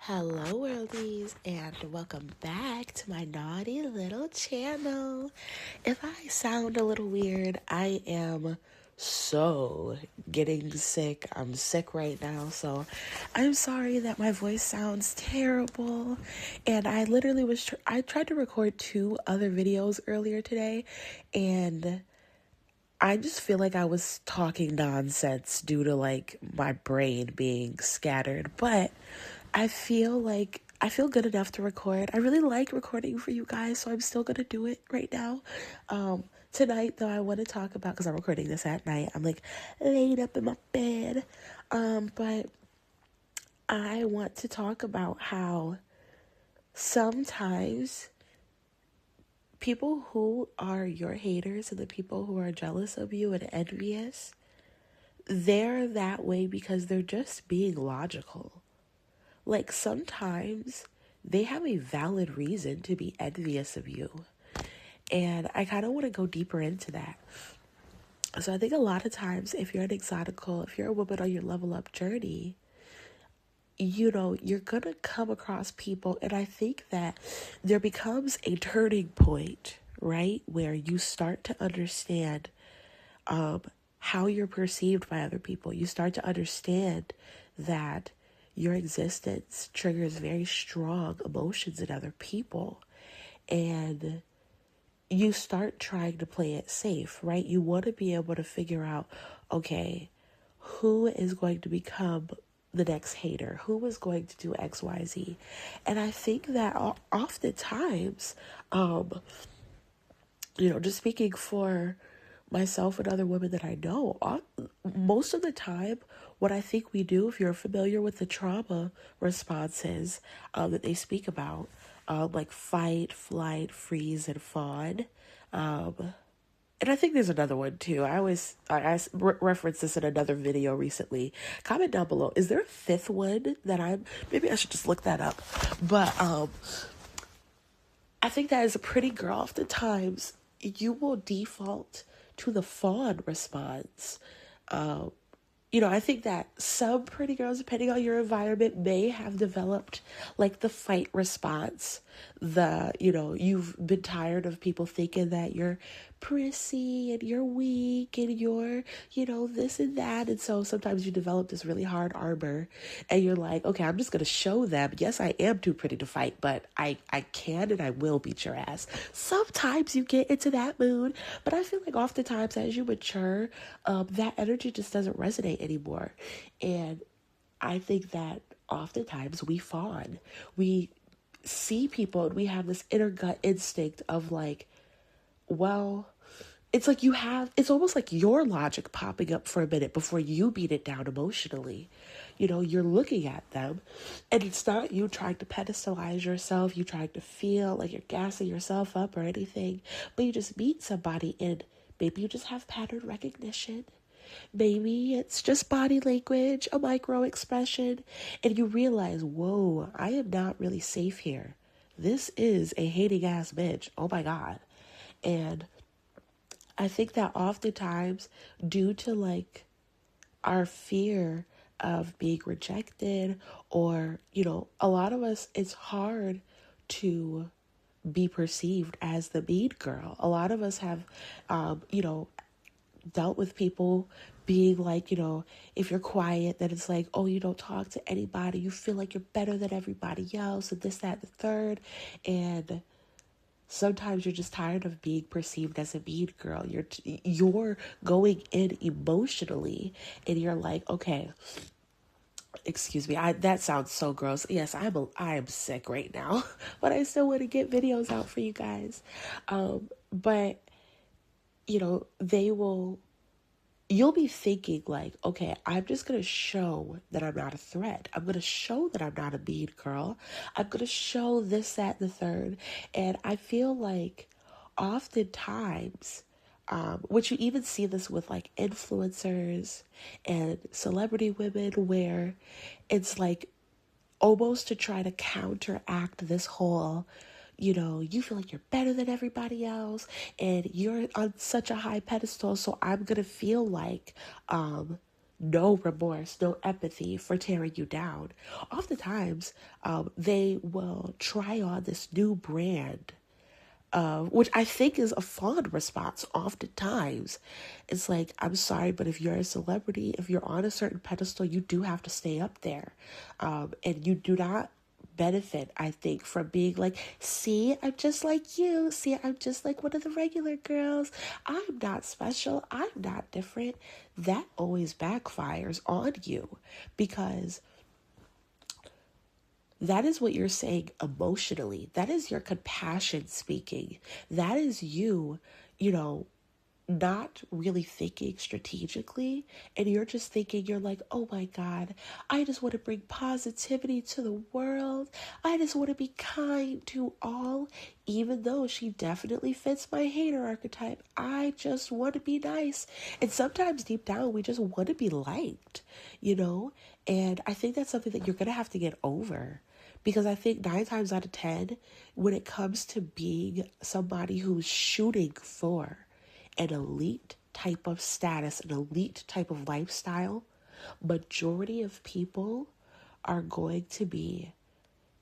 Hello, worldies, and welcome back to my naughty little channel. If I sound a little weird, I am so getting sick. I'm sick right now, so I'm sorry that my voice sounds terrible. And I literally I tried to record two other videos earlier today, and I just feel like I was talking nonsense due to like my brain being scattered, but I feel good enough to record. I really like recording for you guys, so I'm still gonna do it right now. Tonight, though, I want to talk about, because I'm recording this at night, I'm like laid up in my bed. But I want to talk about how sometimes people who are your haters and the people who are jealous of you and envious, they're that way because they're just being logical. Like sometimes they have a valid reason to be envious of you. And I kind of want to go deeper into that. So I think a lot of times if you're an exotical, if you're a woman on your level up journey, you're going to come across people. And I think that there becomes a turning point, right? Where you start to understand how you're perceived by other people. You start to understand that your existence triggers very strong emotions in other people. And you start trying to play it safe, right? You want to be able to figure out, okay, who is going to become the next hater? Who is going to do X, Y, Z? And I think that oftentimes, just speaking for myself and other women that I know, most of the time, what I think we do, if you're familiar with the trauma responses that they speak about, like fight, flight, freeze, and fawn. And I think there's another one too. I referenced this in another video recently. Comment down below. Is there a fifth one that maybe I should just look that up. But I think that as a pretty girl, oftentimes you will default to the fawn response. I think that some pretty girls, depending on your environment, may have developed like the fight response. You've been tired of people thinking that you're prissy and you're weak and you're, this and that. And so sometimes you develop this really hard armor and you're like, okay, I'm just going to show them. Yes, I am too pretty to fight, but I can and I will beat your ass. Sometimes you get into that mood, but I feel like oftentimes as you mature, that energy just doesn't resonate anymore. And I think that oftentimes we fawn. We see people and we have this inner gut instinct of like, well, it's almost like your logic popping up for a minute before you beat it down emotionally. You're looking at them and it's not you trying to pedestalize yourself, you trying to feel like you're gassing yourself up or anything, but you just meet somebody and maybe you just have pattern recognition. Maybe it's just body language, a micro expression, and you realize, whoa, I am not really safe here. This is a hating ass bitch. Oh my God. And I think that oftentimes, due to like our fear of being rejected, or, a lot of us, it's hard to be perceived as the mean girl. A lot of us have, dealt with people being like, if you're quiet, then it's like, oh, you don't talk to anybody. You feel like you're better than everybody else, and this, that, the third. And sometimes you're just tired of being perceived as a mean girl. You're going in emotionally, and you're like, okay, excuse me, that sounds so gross. Yes, I am sick right now, but I still want to get videos out for you guys. But you'll be thinking like, okay, I'm just going to show that I'm not a threat. I'm going to show that I'm not a mean girl. I'm going to show this, that, and the third. And I feel like oftentimes, which you even see this with like influencers and celebrity women, where it's like almost to try to counteract this whole, you feel like you're better than everybody else and you're on such a high pedestal. So I'm going to feel like, no remorse, no empathy for tearing you down. Oftentimes, they will try on this new brand, which I think is a fond response. Oftentimes, it's like, I'm sorry, but if you're a celebrity, if you're on a certain pedestal, you do have to stay up there. And you do not benefit, I think, from being like, see, I'm just like you. See, I'm just like one of the regular girls. I'm not special. I'm not different. That always backfires on you, because that is what you're saying emotionally. That is your compassion speaking. That is you, you know, not really thinking strategically. And you're just thinking, you're like, oh my God, I just want to bring positivity to the world. I just want to be kind to all, even though she definitely fits my hater archetype. I just want to be nice. And sometimes deep down, we just want to be liked, you know? And I think that's something that you're going to have to get over. Because I think 9 times out of 10, when it comes to being somebody who's shooting for an elite type of status, an elite type of lifestyle, majority of people are going to be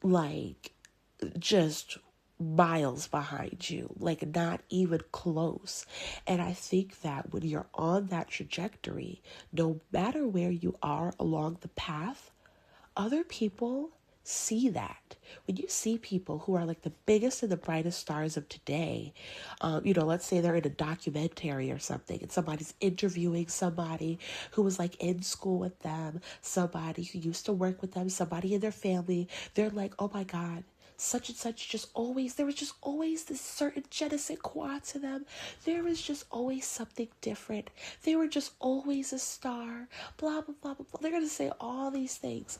like just miles behind you, like not even close. And I think that when you're on that trajectory, no matter where you are along the path, other people see that. When you see people who are like the biggest and the brightest stars of today, let's say they're in a documentary or something, and somebody's interviewing somebody who was like in school with them, somebody who used to work with them, somebody in their family. They're like, oh my God, such and such there was just always this certain je ne sais quoi to them. There was just always something different. They were just always a star, blah, blah, blah, blah, blah. They're going to say all these things.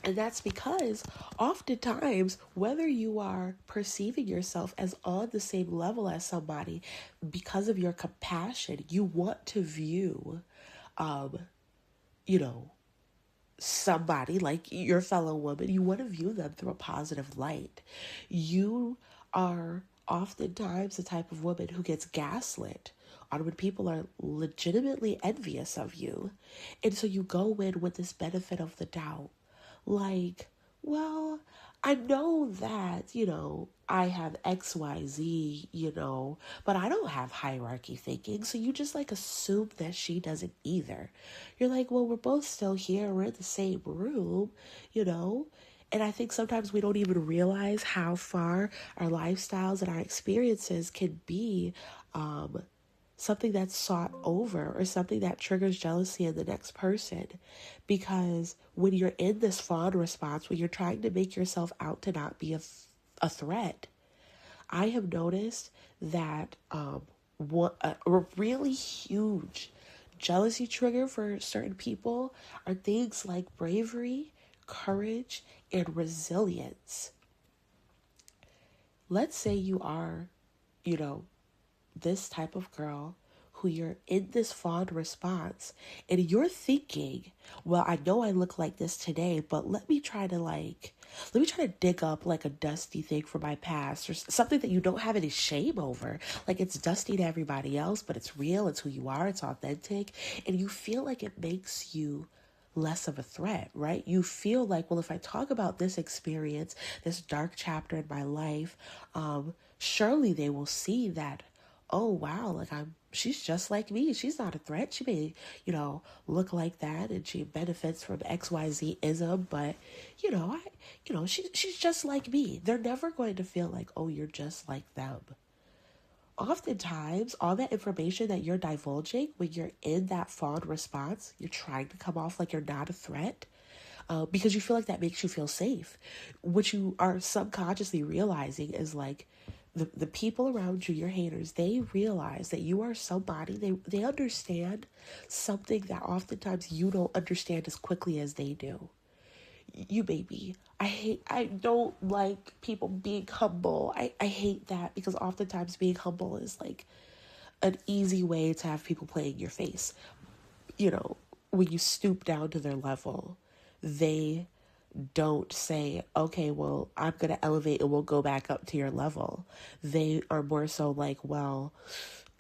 And that's because oftentimes, whether you are perceiving yourself as on the same level as somebody, because of your compassion, you want to view, you know, somebody like your fellow woman, you want to view them through a positive light. You are oftentimes the type of woman who gets gaslit on when people are legitimately envious of you. And so you go in with this benefit of the doubt. Like, well, I know that, I have XYZ, but I don't have hierarchy thinking. So you just like assume that she doesn't either. You're like, well, we're both still here. We're in the same room, And I think sometimes we don't even realize how far our lifestyles and our experiences can be, something that's sought over or something that triggers jealousy in the next person. Because when you're in this fawn response, when you're trying to make yourself out to not be a threat, I have noticed that a really huge jealousy trigger for certain people are things like bravery, courage, and resilience. Let's say you are, this type of girl who you're in this fond response and you're thinking, well, I know I look like this today, but let me try to dig up like a dusty thing from my past or something that you don't have any shame over. Like it's dusty to everybody else, but it's real. It's who you are. It's authentic. And you feel like it makes you less of a threat, right? You feel like, well, if I talk about this experience, this dark chapter in my life, surely they will see that, oh wow, like she's just like me. She's not a threat. She may, look like that and she benefits from XYZ-ism, but she's just like me. They're never going to feel like, oh, you're just like them. Oftentimes, all that information that you're divulging when you're in that fawn response, you're trying to come off like you're not a threat, because you feel like that makes you feel safe. What you are subconsciously realizing is like, the people around you, your haters, they realize that you are somebody. They understand something that oftentimes you don't understand as quickly as they do. You baby. I don't like people being humble. I hate that because oftentimes being humble is like an easy way to have people playing your face. When you stoop down to their level, they don't say, okay, well, I'm going to elevate and we'll go back up to your level. They are more so like, well,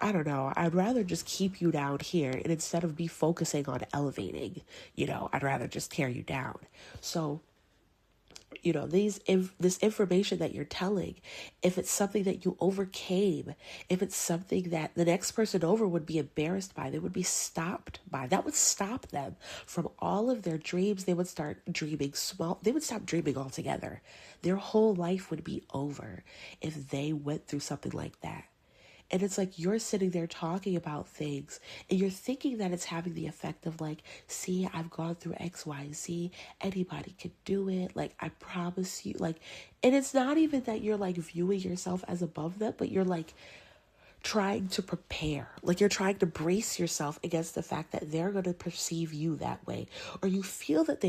I don't know, I'd rather just keep you down here. And instead of me focusing on elevating, I'd rather just tear you down. So, this information that you're telling, if it's something that you overcame, if it's something that the next person over would be embarrassed by, they would be stopped by, that would stop them from all of their dreams. They would start dreaming small. They would stop dreaming altogether. Their whole life would be over if they went through something like that. And it's like you're sitting there talking about things and you're thinking that it's having the effect of like, see, I've gone through X, Y, Z. Anybody could do it. Like, I promise you. Like, and it's not even that you're like viewing yourself as above them, but you're like trying to prepare, like you're trying to brace yourself against the fact that they're going to perceive you that way, or you feel that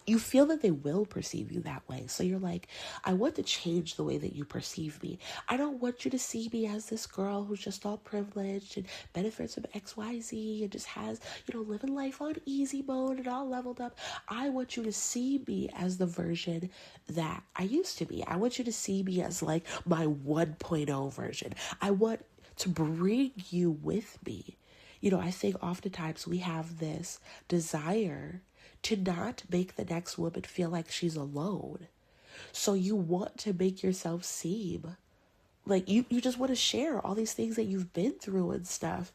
you feel that they will perceive you that way. So you're like, I want to change the way that you perceive me. I don't want you to see me as this girl who's just all privileged and benefits from XYZ and just has, living life on easy mode and all leveled up. I want you to see me as the version that I used to be. I want you to see me as like my 1.0 version. I want to bring you with me. I think oftentimes we have this desire to not make the next woman feel like she's alone. So you want to make yourself seem like you just want to share all these things that you've been through and stuff,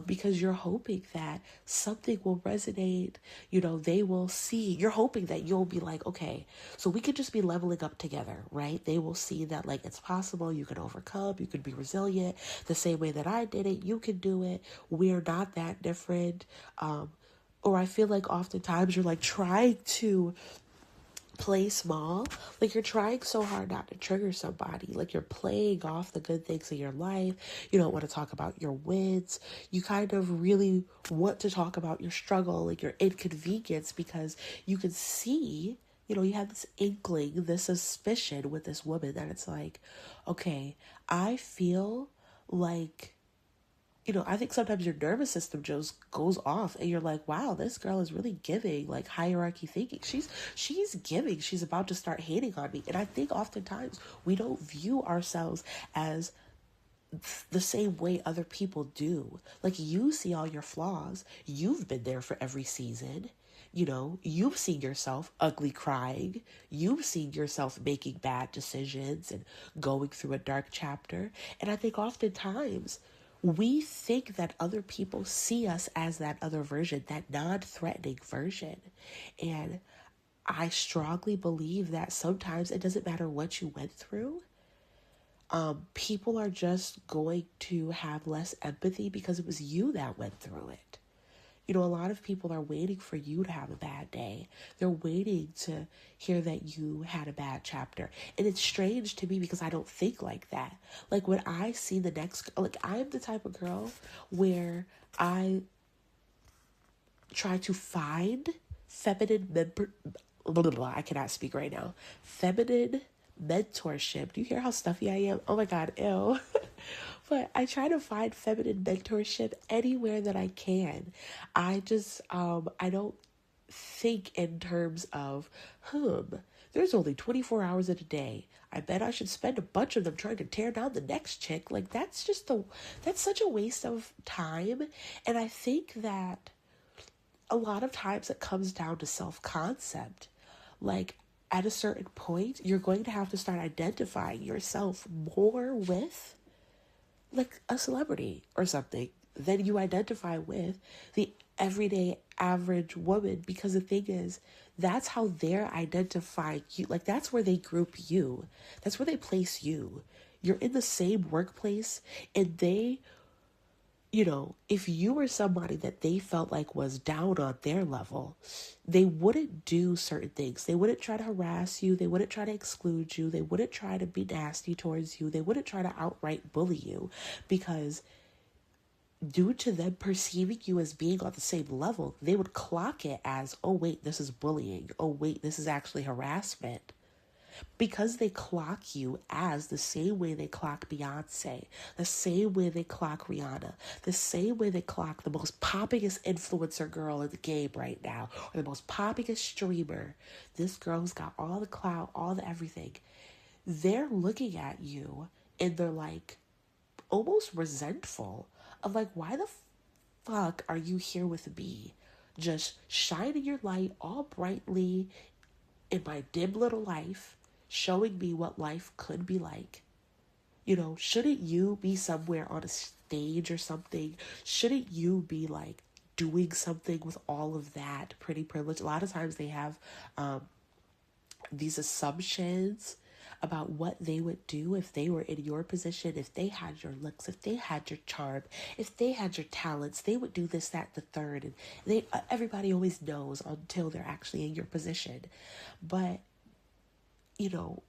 because you're hoping that something will resonate. They will see. You're hoping that you'll be like, okay, so we could just be leveling up together, right? They will see that like it's possible. You can overcome. You can be resilient the same way that I did it. You can do it. We're not that different. Or I feel like oftentimes you're like trying to play small. Like you're trying so hard not to trigger somebody. Like you're playing off the good things in your life. You don't want to talk about your wins. You kind of really want to talk about your struggle, like your inconvenience, because you can see, you have this inkling, this suspicion with this woman that it's like, okay, I feel like, I think sometimes your nervous system just goes off and you're like, wow, this girl is really giving, like hierarchy thinking. She's giving, she's about to start hating on me. And I think oftentimes we don't view ourselves as the same way other people do. Like you see all your flaws. You've been there for every season. You've seen yourself ugly crying. You've seen yourself making bad decisions and going through a dark chapter. And I think oftentimes we think that other people see us as that other version, that non-threatening version. And I strongly believe that sometimes it doesn't matter what you went through. People are just going to have less empathy because it was you that went through it. A lot of people are waiting for you to have a bad day. They're waiting to hear that you had a bad chapter. And it's strange to me because I don't think like that. Like when I see the next, like I'm the type of girl where I try to find feminine I cannot speak right now. Feminine mentorship. Do you hear how stuffy I am? Oh my God, ew. But I try to find feminine mentorship anywhere that I can. I just, I don't think in terms of, there's only 24 hours in a day. I bet I should spend a bunch of them trying to tear down the next chick. Like that's such a waste of time. And I think that a lot of times it comes down to self-concept. Like at a certain point, you're going to have to start identifying yourself more with like a celebrity or something than you identify with the everyday average woman, because the thing is, that's how they're identifying you. Like that's where they group you. That's where they place you. You're in the same workplace and they, if you were somebody that they felt like was down on their level, they wouldn't do certain things. They wouldn't try to harass you. They wouldn't try to exclude you. They wouldn't try to be nasty towards you. They wouldn't try to outright bully you, because due to them perceiving you as being on the same level, they would clock it as, oh wait, this is bullying. Oh wait, this is actually harassment. Because they clock you as the same way they clock Beyonce, the same way they clock Rihanna, the same way they clock the most poppingest influencer girl in the game right now, or the most poppingest streamer, this girl who's got all the clout, all the everything. They're looking at you and they're like, almost resentful of like, why the fuck are you here with me? Just shining your light all brightly in my dim little life, showing me what life could be like. You know, shouldn't you be somewhere on a stage or something? Shouldn't you be like doing something with all of that pretty privilege? A lot of times they have these assumptions about what they would do if they were in your position, if they had your looks, if they had your charm, if they had your talents, they would do this, that, the third. And they everybody always knows until they're actually in your position. But, you know,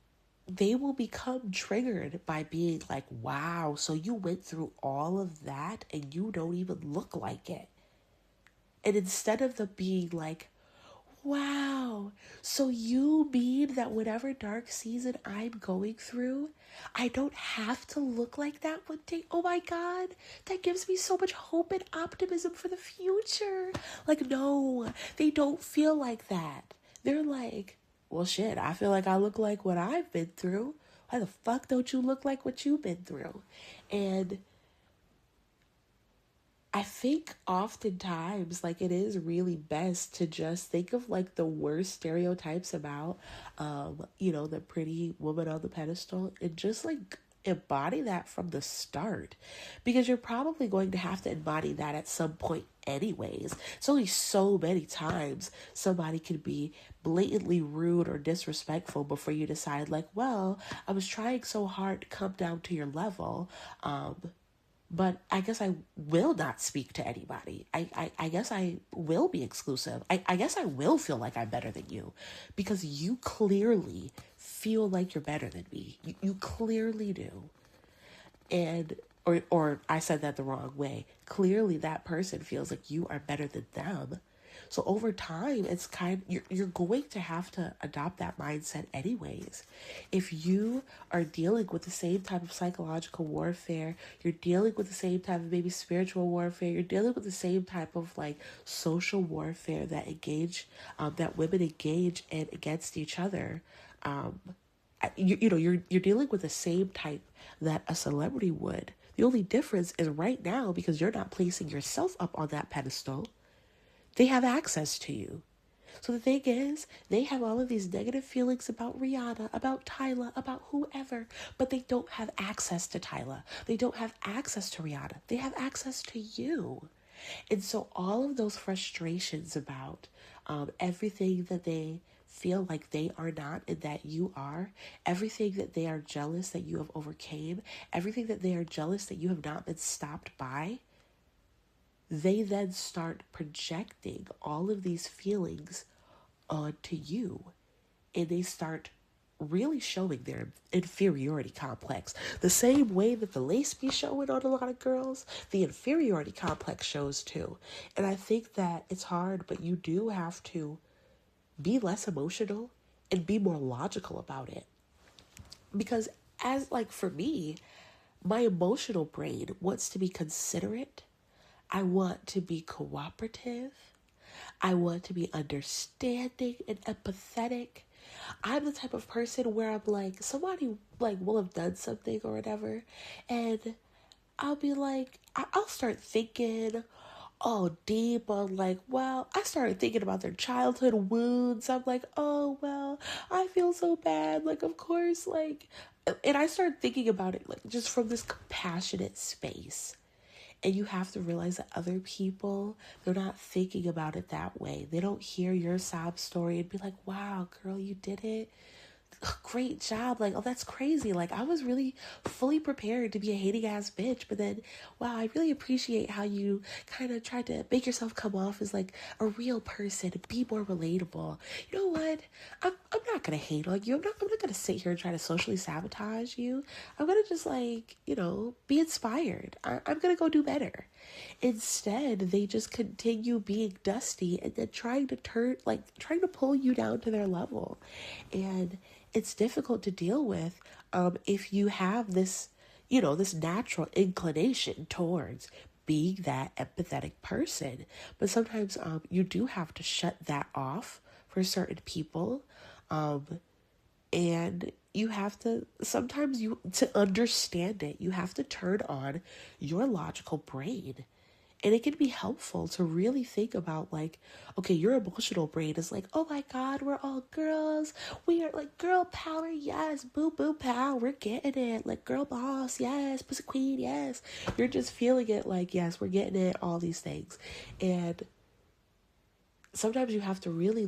they will become triggered by being like, wow, so you went through all of that and you don't even look like it. And instead of them being like, wow, so you mean that whatever dark season I'm going through, I don't have to look like that one day? Oh my God, that gives me so much hope and optimism for the future. Like, no, they don't feel like that. They're like, well, shit, I feel like I look like what I've been through. Why the fuck don't you look like what you've been through? And I think oftentimes, like, it is really best to just think of like the worst stereotypes about, the pretty woman on the pedestal and just like embody that from the start, because you're probably going to have to embody that at some point anyways. It's only so many times somebody can be blatantly rude or disrespectful before you decide like, well, I was trying so hard to come down to your level. But I guess I will not speak to anybody. I guess I will be exclusive. I guess I will feel like I'm better than you because you clearly feel like you're better than me. You clearly do. And, or I said that the wrong way. Clearly that person feels like you are better than them. So over time, it's you're going to have to adopt that mindset anyways. If you are dealing with the same type of psychological warfare, you're dealing with the same type of maybe spiritual warfare, you're dealing with the same type of like social warfare that women engage in against each other. You're dealing with the same type that a celebrity would. The only difference is right now, because you're not placing yourself up on that pedestal, they have access to you. So the thing is, they have all of these negative feelings about Rihanna, about Tyla, about whoever, but they don't have access to Tyla. They don't have access to Rihanna. They have access to you. And so all of those frustrations about everything that they feel like they are not and that you are, everything that they are jealous that you have overcame, everything that they are jealous that you have not been stopped by, they then start projecting all of these feelings onto you. And they start really showing their inferiority complex. The same way that the lace be showing on a lot of girls, the inferiority complex shows too. And I think that it's hard, but you do have to be less emotional and be more logical about it. Because for me, my emotional brain wants to be considerate. I want to be cooperative. I want to be understanding and empathetic. I'm the type of person where I'm like, somebody like will have done something or whatever, and I'll be like, I'll start thinking all deep on like, well, I started thinking about their childhood wounds. I'm like, oh, well, I feel so bad. Like, of course, like, and I started thinking about it like just from this compassionate space. And you have to realize that other people, they're not thinking about it that way. They don't hear your sob story and be like, wow, girl, you did it. Great job. Like, oh, that's crazy. Like, I was really fully prepared to be a hating ass bitch, but then, wow, I really appreciate how you kind of tried to make yourself come off as like a real person, be more relatable. You know what? I'm not gonna hate on you. I'm not gonna sit here and try to socially sabotage you. I'm gonna just like, be inspired. I'm gonna go do better. Instead, they just continue being dusty and then trying to pull you down to their level. And it's difficult to deal with if you have this, this natural inclination towards being that empathetic person. But sometimes you do have to shut that off for certain people. And you have to, sometimes to understand it, you have to turn on your logical brain. And it can be helpful to really think about, like, okay, your emotional brain is like, oh my God, we're all girls. We are like girl power, yes. Boo boo pow, we're getting it. Like girl boss, yes. Pussy queen, yes. You're just feeling it like, yes, we're getting it, all these things. And sometimes you have to really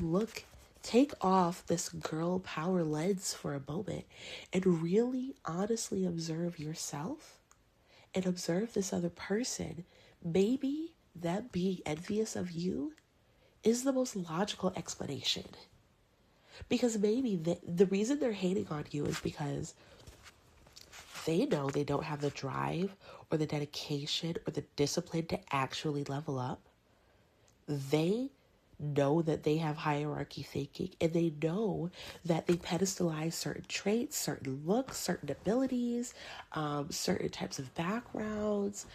take off this girl power lens for a moment and really honestly observe yourself and observe this other person. Maybe them being envious of you is the most logical explanation. Because maybe the reason they're hating on you is because they know they don't have the drive or the dedication or the discipline to actually level up. They know that they have hierarchy thinking, and they know that they pedestalize certain traits, certain looks, certain abilities, certain types of backgrounds,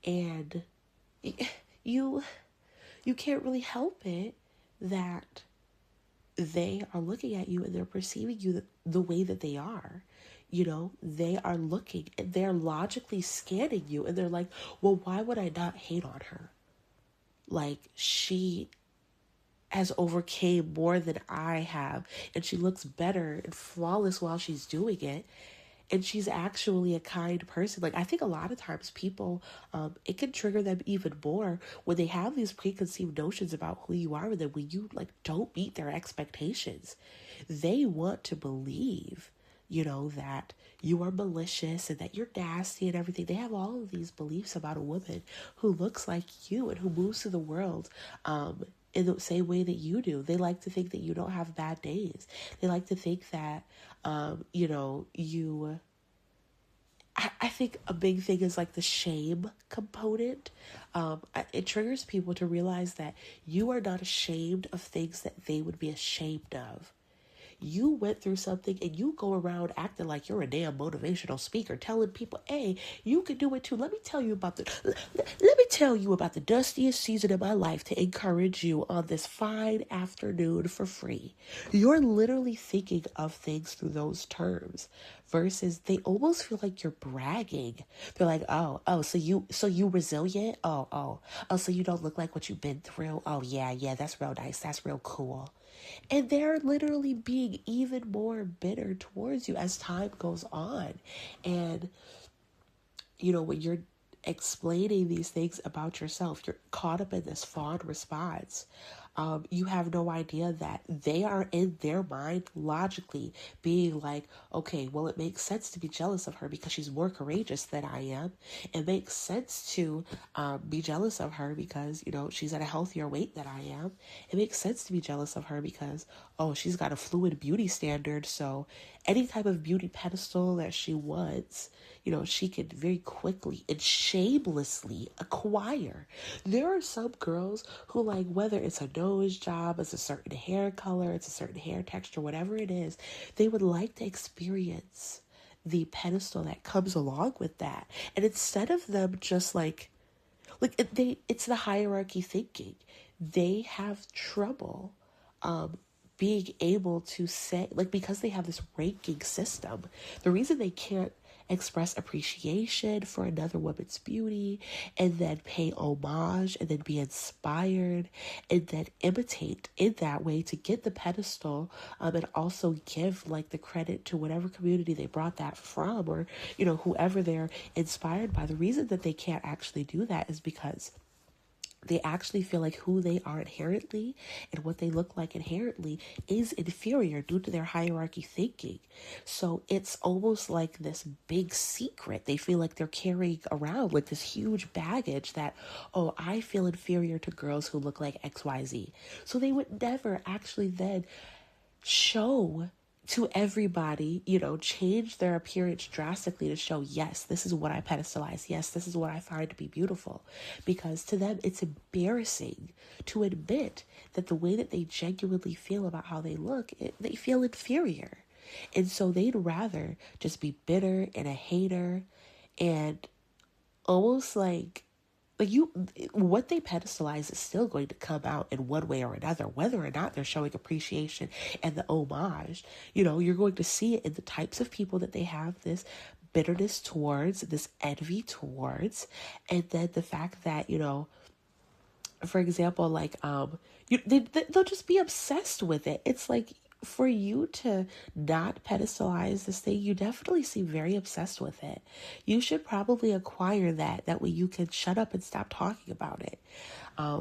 and you can't really help it that they are looking at you and they're perceiving you the way that they are. They are looking and they're logically scanning you, and they're like, well, why would I not hate on her? Like, she has overcame more than I have, and she looks better and flawless while she's doing it, and she's actually a kind person. Like, I think a lot of times people, it can trigger them even more when they have these preconceived notions about who you are, and then when you like don't meet their expectations, they want to believe, that you are malicious and that you're nasty and everything. They have all of these beliefs about a woman who looks like you and who moves through the world in the same way that you do. They like to think that you don't have bad days. They like to think that, you... I think a big thing is like the shame component. It triggers people to realize that you are not ashamed of things that they would be ashamed of. You went through something and you go around acting like you're a damn motivational speaker, telling people, hey, you can do it too. Let me tell you about the dustiest season of my life to encourage you on this fine afternoon for free. You're literally thinking of things through those terms, versus they almost feel like you're bragging. They're like, so you resilient? So you don't look like what you've been through? Oh yeah, that's real nice. That's real cool. And they're literally being even more bitter towards you as time goes on. And, when you're explaining these things about yourself, you're caught up in this fond response. You have no idea that they are in their mind logically being like, okay, well, it makes sense to be jealous of her because she's more courageous than I am. It makes sense to be jealous of her because, she's at a healthier weight than I am. It makes sense to be jealous of her because, she's got a fluid beauty standard. So any type of beauty pedestal that she wants, she could very quickly and shamelessly acquire. There are some girls who, like, whether it's a nose job, it's a certain hair color, it's a certain hair texture, whatever it is, they would like to experience the pedestal that comes along with that. And instead of them just it's the hierarchy thinking. They have trouble being able to say, like, because they have this ranking system, the reason they can't express appreciation for another woman's beauty and then pay homage and then be inspired and then imitate in that way to get the pedestal, and also give like the credit to whatever community they brought that from, or whoever they're inspired by. The reason that they can't actually do that is because they actually feel like who they are inherently and what they look like inherently is inferior due to their hierarchy thinking. So it's almost like this big secret they feel like they're carrying around, like this huge baggage that, I feel inferior to girls who look like XYZ. So they would never actually then show to everybody, change their appearance drastically to show, yes, this is what I pedestalize. Yes, this is what I find to be beautiful. Because to them, it's embarrassing to admit that the way that they genuinely feel about how they look, they feel inferior. And so they'd rather just be bitter and a hater and almost like like what they pedestalize is still going to come out in one way or another, whether or not they're showing appreciation and the homage. You're going to see it in the types of people that they have this bitterness towards, this envy towards, and then the fact that, for example, like they'll just be obsessed with it. It's like, for you to not pedestalize this thing, you definitely seem very obsessed with it. You should probably acquire that. That way you can shut up and stop talking about it.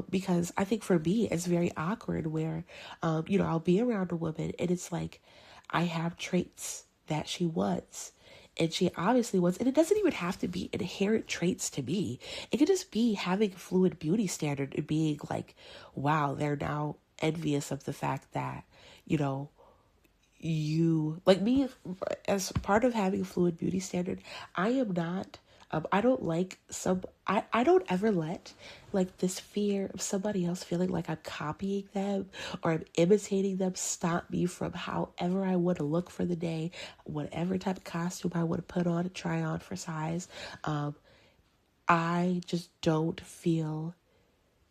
Because I think for me, it's very awkward where, I'll be around a woman and it's like, I have traits that she wants. And she obviously wants, and it doesn't even have to be inherent traits to me. It could just be having a fluid beauty standard and being like, wow, they're now envious of the fact that, you like me. As part of having a fluid beauty standard, I am not I don't like I don't ever let like this fear of somebody else feeling like I'm copying them or I'm imitating them stop me from however I want to look for the day, whatever type of costume I want to put on and try on for size. I just don't feel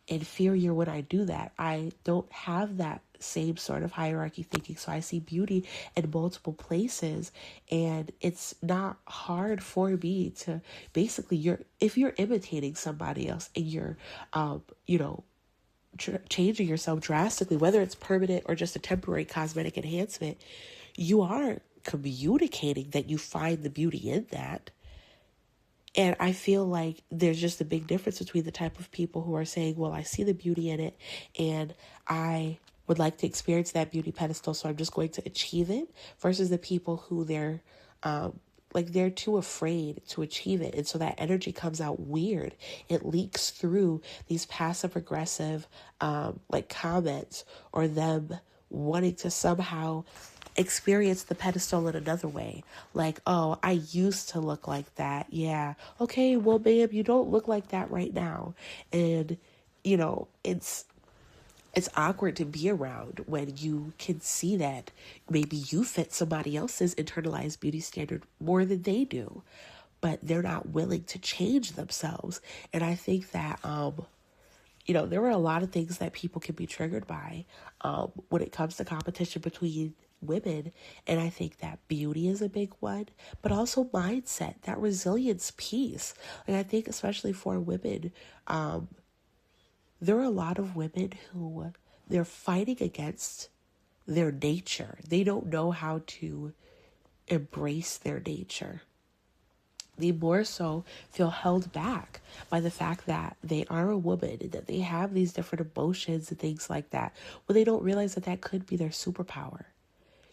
inferior when I do that. I don't have that same sort of hierarchy thinking. So I see beauty in multiple places, and it's not hard for me to basically, if you're imitating somebody else and you're, changing yourself drastically, whether it's permanent or just a temporary cosmetic enhancement, you are communicating that you find the beauty in that. And I feel like there's just a big difference between the type of people who are saying, well, I see the beauty in it and I would like to experience that beauty pedestal, so I'm just going to achieve it, versus the people who they're too afraid to achieve it. And so that energy comes out weird. It leaks through these passive aggressive comments, or them wanting to somehow experience the pedestal in another way. Like, oh, I used to look like that. Yeah. Okay, well, babe, you don't look like that right now. And, it's awkward to be around when you can see that maybe you fit somebody else's internalized beauty standard more than they do, but they're not willing to change themselves. And I think that, there are a lot of things that people can be triggered by when it comes to competition between women. And I think that beauty is a big one, but also mindset, that resilience piece. Like, I think especially for women, there are a lot of women who they're fighting against their nature. They don't know how to embrace their nature. They more so feel held back by the fact that they are a woman and that they have these different emotions and things like that, when they don't realize that that could be their superpower.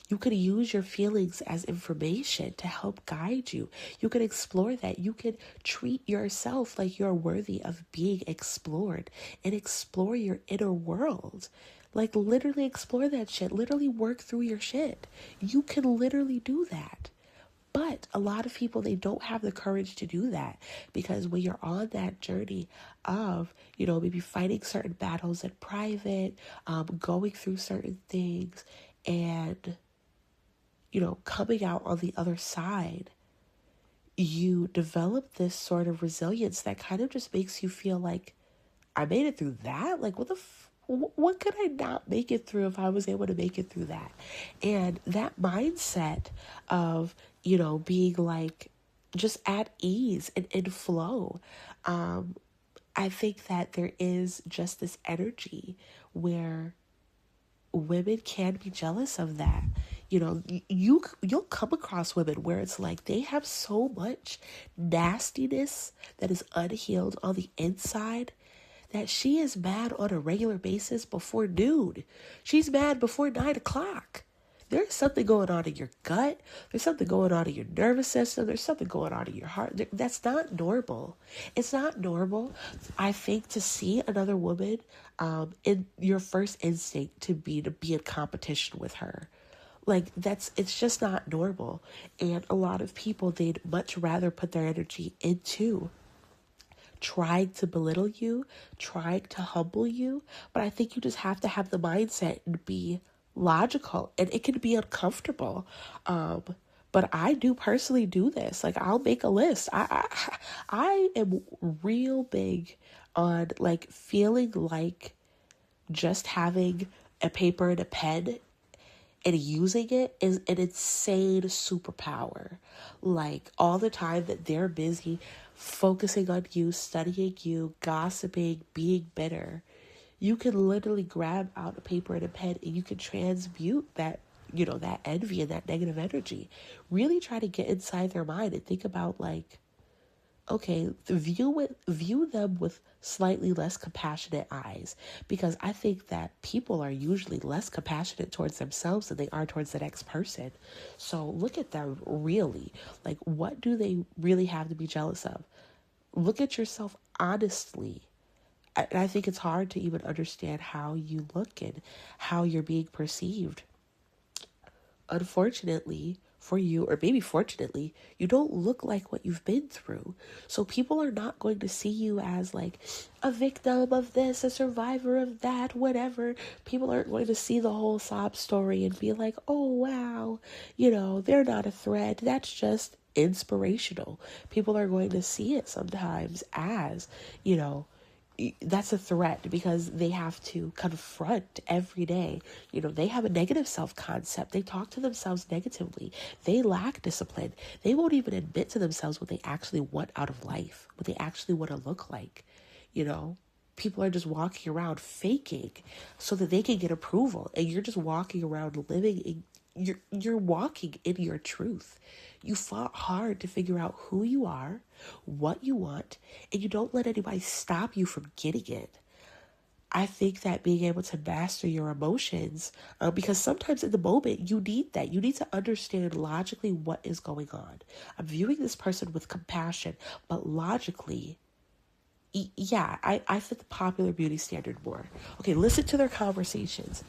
You could use your feelings as information to help guide you. You could explore that. You could treat yourself like you're worthy of being explored and explore your inner world. Like, literally explore that shit. Literally work through your shit. You can literally do that. But a lot of people, they don't have the courage to do that, because when you're on that journey of, maybe fighting certain battles in private, going through certain things, and coming out on the other side, you develop this sort of resilience that kind of just makes you feel like, I made it through that? Like, what could I not make it through if I was able to make it through that? And that mindset of, being like just at ease and in flow. I think that there is just this energy where women can be jealous of that. You'll come across women where it's like they have so much nastiness that is unhealed on the inside that she is mad on a regular basis before noon. She's mad before 9 o'clock. There's something going on in your gut. There's something going on in your nervous system. There's something going on in your heart. That's not normal. It's not normal, I think, to see another woman in your first instinct to be in competition with her. Like, it's just not normal. And a lot of people, they'd much rather put their energy into trying to belittle you, trying to humble you. But I think you just have to have the mindset and be logical, and it can be uncomfortable. But I do personally do this. Like, I'll make a list. I am real big on like feeling like just having a paper and a pen and using it is an insane superpower. Like all the time that they're busy focusing on you, studying you, gossiping, being bitter, you can literally grab out a paper and a pen and you can transmute that, that envy and that negative energy. Really try to get inside their mind and think about like, okay, view them with slightly less compassionate eyes, because I think that people are usually less compassionate towards themselves than they are towards the next person. So look at them really. Like, what do they really have to be jealous of? Look at yourself honestly. And I think it's hard to even understand how you look and how you're being perceived. Unfortunately for you, or maybe fortunately, you don't look like what you've been through. So people are not going to see you as like a victim of this, a survivor of that, whatever. People aren't going to see the whole sob story and be like, oh, wow, they're not a threat. That's just inspirational. People are going to see it sometimes as, that's a threat, because they have to confront every day. They have a negative self-concept. They talk to themselves negatively. They lack discipline. They won't even admit to themselves what they actually want out of life, what they actually want to look like. People are just walking around faking so that they can get approval, and you're just walking around living in you're walking in your truth. You fought hard to figure out who you are, what you want, and you don't let anybody stop you from getting it. I think that being able to master your emotions, because sometimes in the moment you need that. You need to understand logically what is going on. I'm viewing this person with compassion, but logically, yeah, I fit the popular beauty standard more. Okay, listen to their conversations.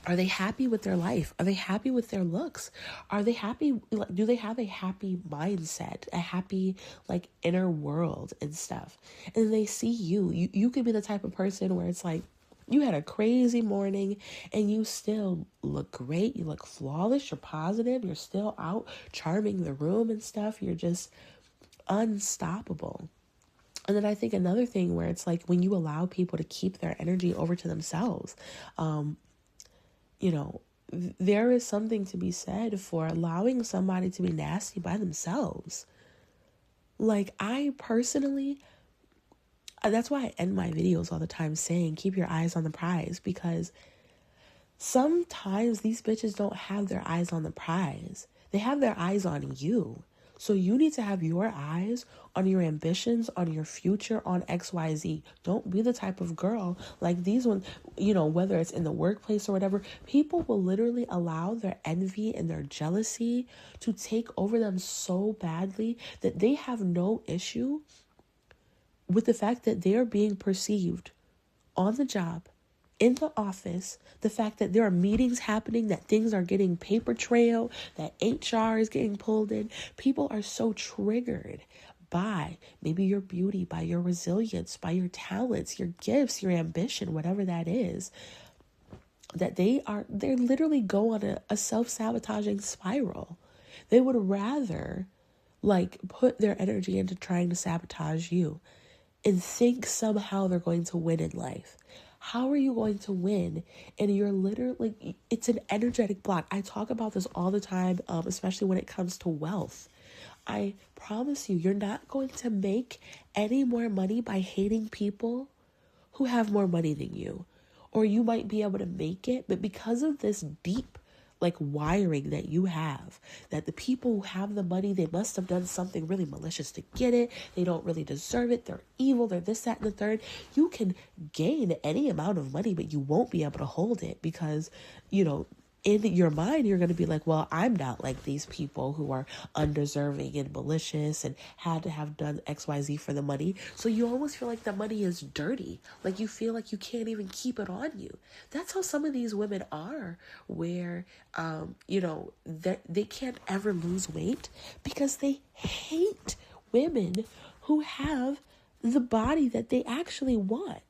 Are they happy with their life? Are they happy with their looks? Are they happy? Do they have a happy mindset, a happy like inner world and stuff? And then they see you. You could be the type of person where it's like you had a crazy morning and you still look great. You look flawless. You're positive. You're still out charming the room and stuff. You're just unstoppable. And then I think another thing where it's like when you allow people to keep their energy over to themselves, there is something to be said for allowing somebody to be nasty by themselves. Like, I personally, that's why I end my videos all the time saying, keep your eyes on the prize, because sometimes these bitches don't have their eyes on the prize. They have their eyes on you. So you need to have your eyes on your ambitions, on your future, on XYZ. Don't be the type of girl like these ones, whether it's in the workplace or whatever. People will literally allow their envy and their jealousy to take over them so badly that they have no issue with the fact that they are being perceived on the job, in the office, the fact that there are meetings happening, that things are getting paper trail, that HR is getting pulled in. People are so triggered by maybe your beauty, by your resilience, by your talents, your gifts, your ambition, whatever that is, that they literally go on a self-sabotaging spiral. They would rather like put their energy into trying to sabotage you and think somehow they're going to win in life. How are you going to win? And you're literally, it's an energetic block. I talk about this all the time, especially when it comes to wealth. I promise you're not going to make any more money by hating people who have more money than you. Or you might be able to make it, but because of this deep like wiring that you have, that the people who have the money, they must have done something really malicious to get it. They don't really deserve it. They're evil. They're this, that, and the third. You can gain any amount of money, but you won't be able to hold it because, in your mind, you're going to be like, well, I'm not like these people who are undeserving and malicious and had to have done XYZ for the money. So you almost feel like the money is dirty. Like you feel like you can't even keep it on you. That's how some of these women are, where, they can't ever lose weight because they hate women who have the body that they actually want.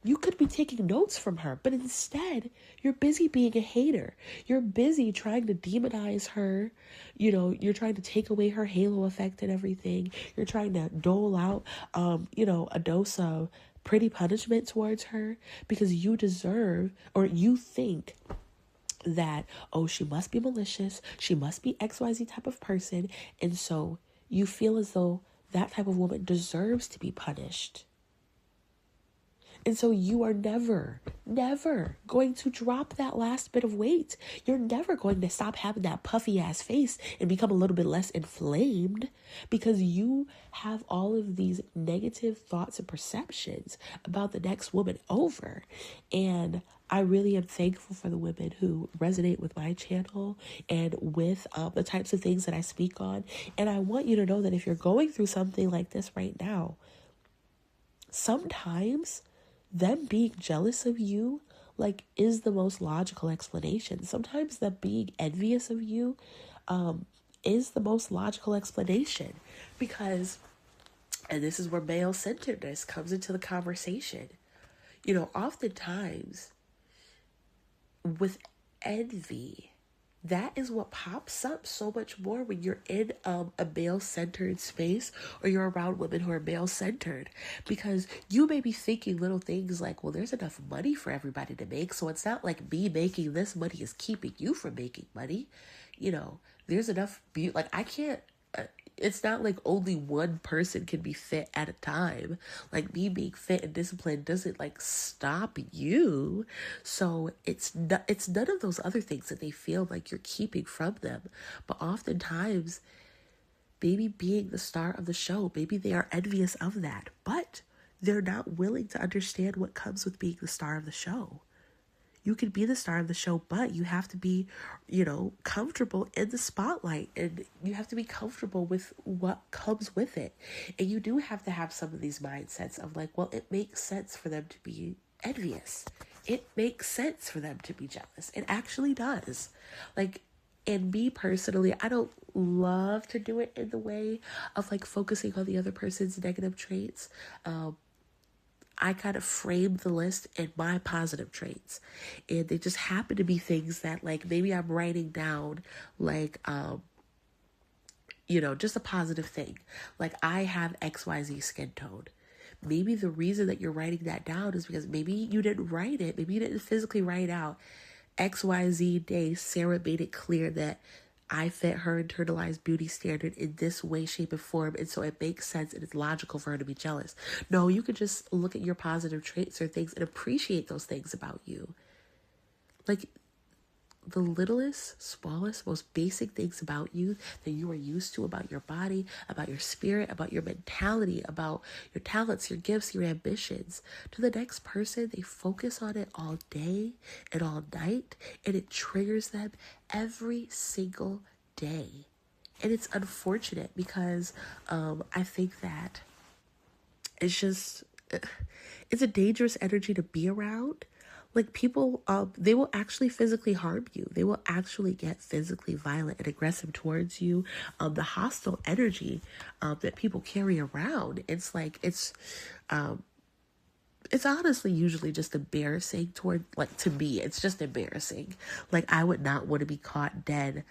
You could be taking notes from her, but instead you're busy being a hater. You're busy trying to demonize her. You're trying to take away her halo effect and everything. You're trying to dole out, a dose of pretty punishment towards her because you deserve, or you think that, oh, she must be malicious. She must be XYZ type of person. And so you feel as though that type of woman deserves to be punished. And so you are never, never going to drop that last bit of weight. You're never going to stop having that puffy ass face and become a little bit less inflamed because you have all of these negative thoughts and perceptions about the next woman over. And I really am thankful for the women who resonate with my channel and with the types of things that I speak on. And I want you to know that if you're going through something like this right now, sometimes them being jealous of you is the most logical explanation. Sometimes them being envious of you is the most logical explanation because, and this is where male-centeredness comes into the conversation, oftentimes with envy, that is what pops up so much more when you're in a male-centered space or you're around women who are male-centered, because you may be thinking little things like, well, there's enough money for everybody to make, so it's not like me making this money is keeping you from making money. There's enough I can't it's not like only one person can be fit at a time. Me being fit and disciplined doesn't stop you. So it's none of those other things that they feel like you're keeping from them. But oftentimes, maybe being the star of the show, maybe they are envious of that, but they're not willing to understand what comes with being the star of the show. You can be the star of the show, but you have to be, comfortable in the spotlight, and you have to be comfortable with what comes with it. And you do have to have some of these mindsets of well, it makes sense for them to be envious. It makes sense for them to be jealous. It actually does. And me personally, I don't love to do it in the way of focusing on the other person's negative traits. I kind of frame the list in my positive traits, and they just happen to be things that maybe I'm writing down just a positive thing. I have XYZ skin tone. Maybe the reason that you're writing that down is because maybe you didn't write it. Maybe you didn't physically write out XYZ day. Sarah made it clear that I fit her internalized beauty standard in this way, shape, and form, and so it makes sense and it's logical for her to be jealous. No, you could just look at your positive traits or things and appreciate those things about you. The littlest, smallest, most basic things about you that you are used to, about your body, about your spirit, about your mentality, about your talents, your gifts, your ambitions. To the next person, they focus on it all day and all night, and it triggers them every single day. And it's unfortunate because I think that it's a dangerous energy to be around. People, they will actually physically harm you. They will actually get physically violent and aggressive towards you. The hostile energy that people carry around, it's honestly usually just embarrassing to me. It's just embarrassing. I would not want to be caught dead,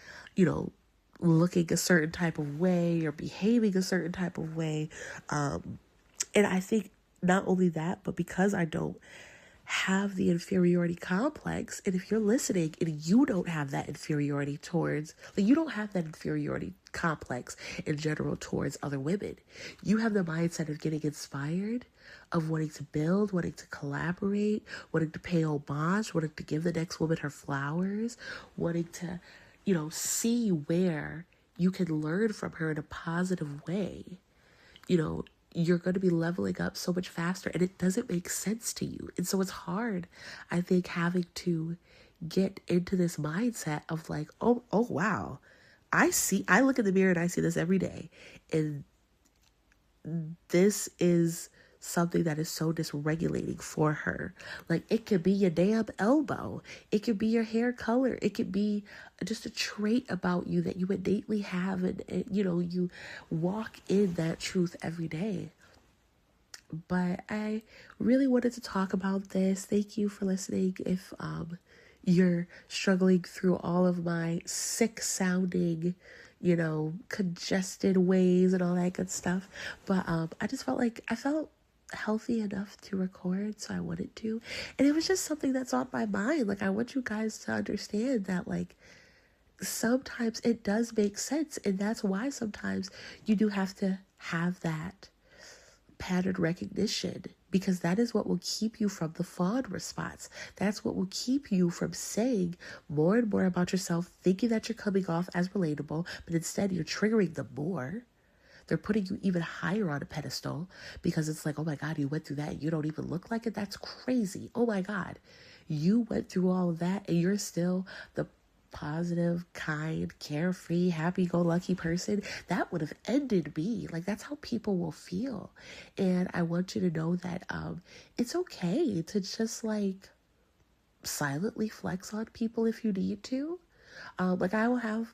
looking a certain type of way or behaving a certain type of way. And I think not only that, but because I don't have the inferiority complex, and if you're listening and you don't have that inferiority towards, you don't have that inferiority complex in general towards other women, you have the mindset of getting inspired, of wanting to build, wanting to collaborate, wanting to pay homage, wanting to give the next woman her flowers, wanting to, see where you can learn from her in a positive way. You're going to be leveling up so much faster, and it doesn't make sense to you. And so it's hard, I think, having to get into this mindset of oh wow, I look in the mirror and I see this every day. And this is something that is so dysregulating for her. It could be your damn elbow. It could be your hair color. It could be just a trait about you that you innately have. And you walk in that truth every day. But I really wanted to talk about this. Thank you for listening. If you're struggling through all of my sick sounding, congested ways and all that good stuff. But I just felt healthy enough to record, so I wanted to. And it was just something that's on my mind. Like, I want you guys to understand that, like, sometimes it does make sense. And that's why sometimes you do have to have that pattern recognition, because that is what will keep you from the fawn response. That's what will keep you from saying more and more about yourself, thinking that you're coming off as relatable, but instead you're triggering them more. They're putting you even higher on a pedestal because it's like, oh my God, you went through that and you don't even look like it. That's crazy. Oh my God, you went through all of that and you're still the positive, kind, carefree, happy-go-lucky person. That would have ended me. Like, that's how people will feel. And I want you to know that it's okay to just like silently flex on people if you need to. Like, I will have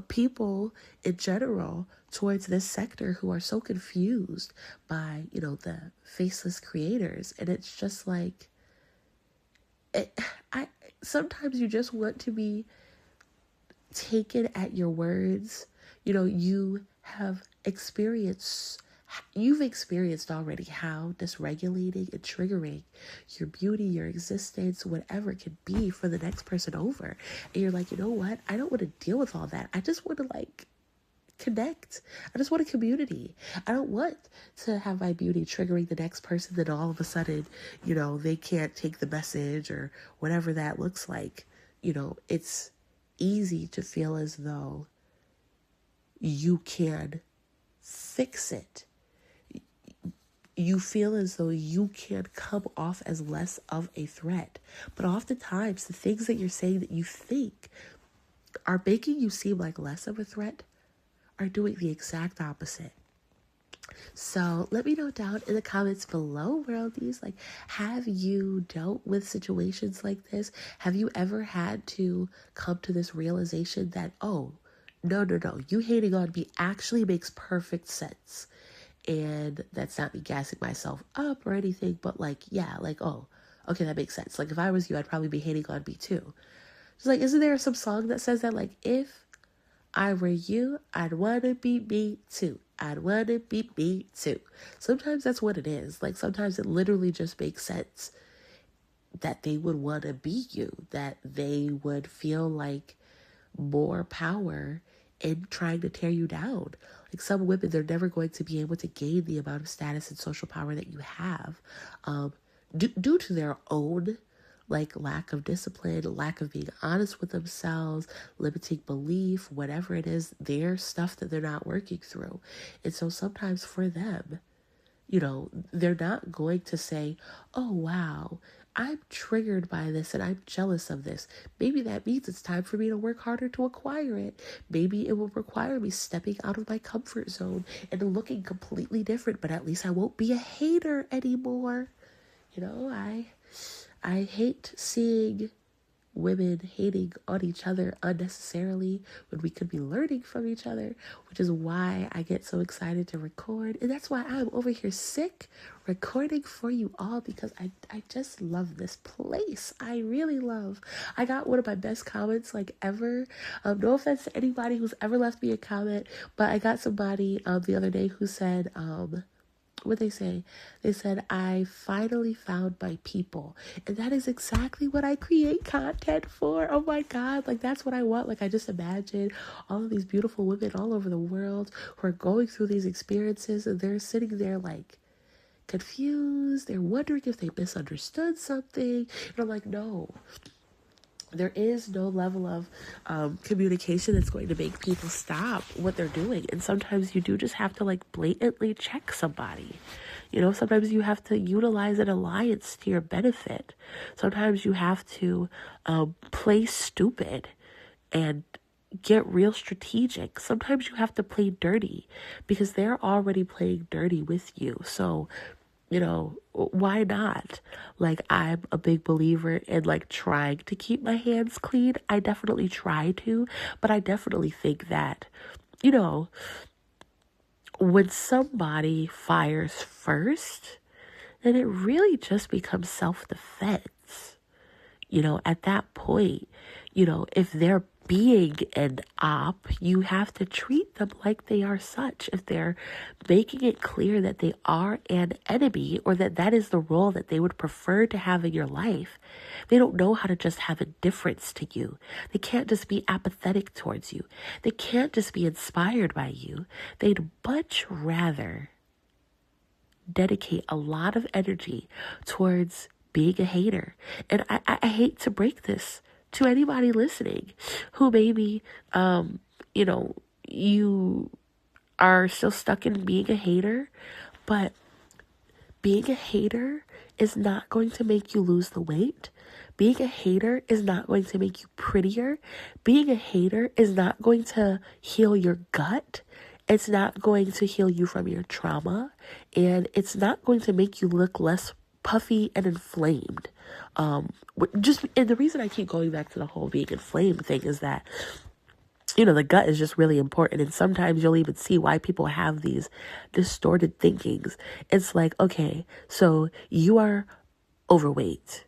people in general towards this sector who are so confused by, the faceless creators. And it's just like, sometimes you just want to be taken at your words. You've experienced already how dysregulating and triggering your beauty, your existence, whatever it could be for the next person over. And you're like, you know what? I don't want to deal with all that. I just want to connect. I just want a community. I don't want to have my beauty triggering the next person that all of a sudden, they can't take the message or whatever that looks like. It's easy to feel as though you can fix it. You feel as though you can come off as less of a threat. But oftentimes, the things that you're saying that you think are making you seem like less of a threat are doing the exact opposite. So let me know down in the comments below, worldies, like, have you dealt with situations like this? Have you ever had to come to this realization that, oh, no, you hating on me actually makes perfect sense? And that's not me gassing myself up or anything, but oh, okay, that makes sense. Like, if I was you, I'd probably be hating on me too. Just like, isn't there some song that says that, like, if I were you, I'd want to be me too. I'd want to be me too. Sometimes that's what it is. Like, sometimes it literally just makes sense that they would want to be you, that they would feel like more power in trying to tear you down. Like, some women, they're never going to be able to gain the amount of status and social power that you have due to their own lack of discipline, lack of being honest with themselves, limiting belief, whatever it is, their stuff that they're not working through. And so sometimes for them, they're not going to say, oh, wow, I'm triggered by this and I'm jealous of this. Maybe that means it's time for me to work harder to acquire it. Maybe it will require me stepping out of my comfort zone and looking completely different, but at least I won't be a hater anymore. I hate seeing women hating on each other unnecessarily when we could be learning from each other, which is why I get so excited to record. And that's why I'm over here sick recording for you all, because I just love this place. I really love. I got one of my best comments ever. No offense to anybody who's ever left me a comment, but I got somebody the other day who said, what they say? They said, I finally found my people. And that is exactly what I create content for. Oh my God. That's what I want. I just imagine all of these beautiful women all over the world who are going through these experiences, and they're sitting there confused. They're wondering if they misunderstood something. And I'm like, no. There is no level of communication that's going to make people stop what they're doing. And sometimes you do just have to blatantly check somebody. Sometimes you have to utilize an alliance to your benefit. Sometimes you have to play stupid and get real strategic. Sometimes you have to play dirty because they're already playing dirty with you. So, why not? I'm a big believer in trying to keep my hands clean. I definitely try to, but I definitely think that, when somebody fires first, then it really just becomes self-defense. At that point, if they're being an op, you have to treat them like they are such. If they're making it clear that they are an enemy, or that is the role that they would prefer to have in your life, they don't know how to just have a difference to you. They can't just be apathetic towards you. They can't just be inspired by you. They'd much rather dedicate a lot of energy towards being a hater. And I hate to break this to anybody listening who maybe, you are still stuck in being a hater, but being a hater is not going to make you lose the weight. Being a hater is not going to make you prettier. Being a hater is not going to heal your gut. It's not going to heal you from your trauma. And it's not going to make you look less puffy and inflamed. And the reason I keep going back to the whole being inflamed thing is that, the gut is just really important. And sometimes you'll even see why people have these distorted thinkings. It's like, okay, so you are overweight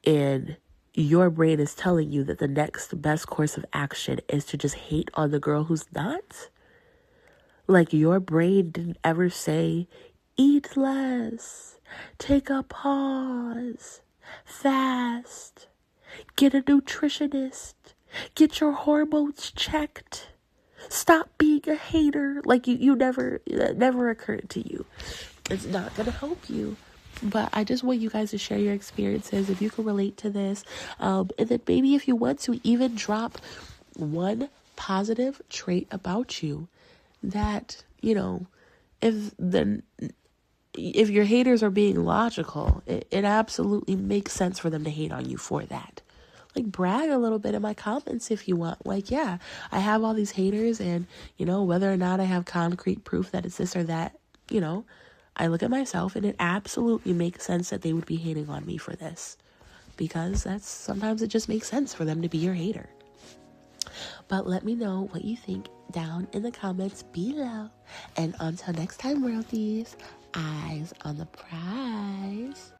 and your brain is telling you that the next best course of action is to just hate on the girl who's not. Like, your brain didn't ever say, eat less, take a pause, fast, get a nutritionist, get your hormones checked, stop being a hater. Like, that never occurred to you. It's not going to help you. But I just want you guys to share your experiences, if you can relate to this. And then maybe if you want to, even drop one positive trait about you that, if your haters are being logical, it absolutely makes sense for them to hate on you for that. Like, brag a little bit in my comments if you want. Like, yeah, I have all these haters, and, whether or not I have concrete proof that it's this or that, I look at myself and it absolutely makes sense that they would be hating on me for this, because sometimes it just makes sense for them to be your hater. But let me know what you think down in the comments below. And until next time, worldies, eyes on the prize.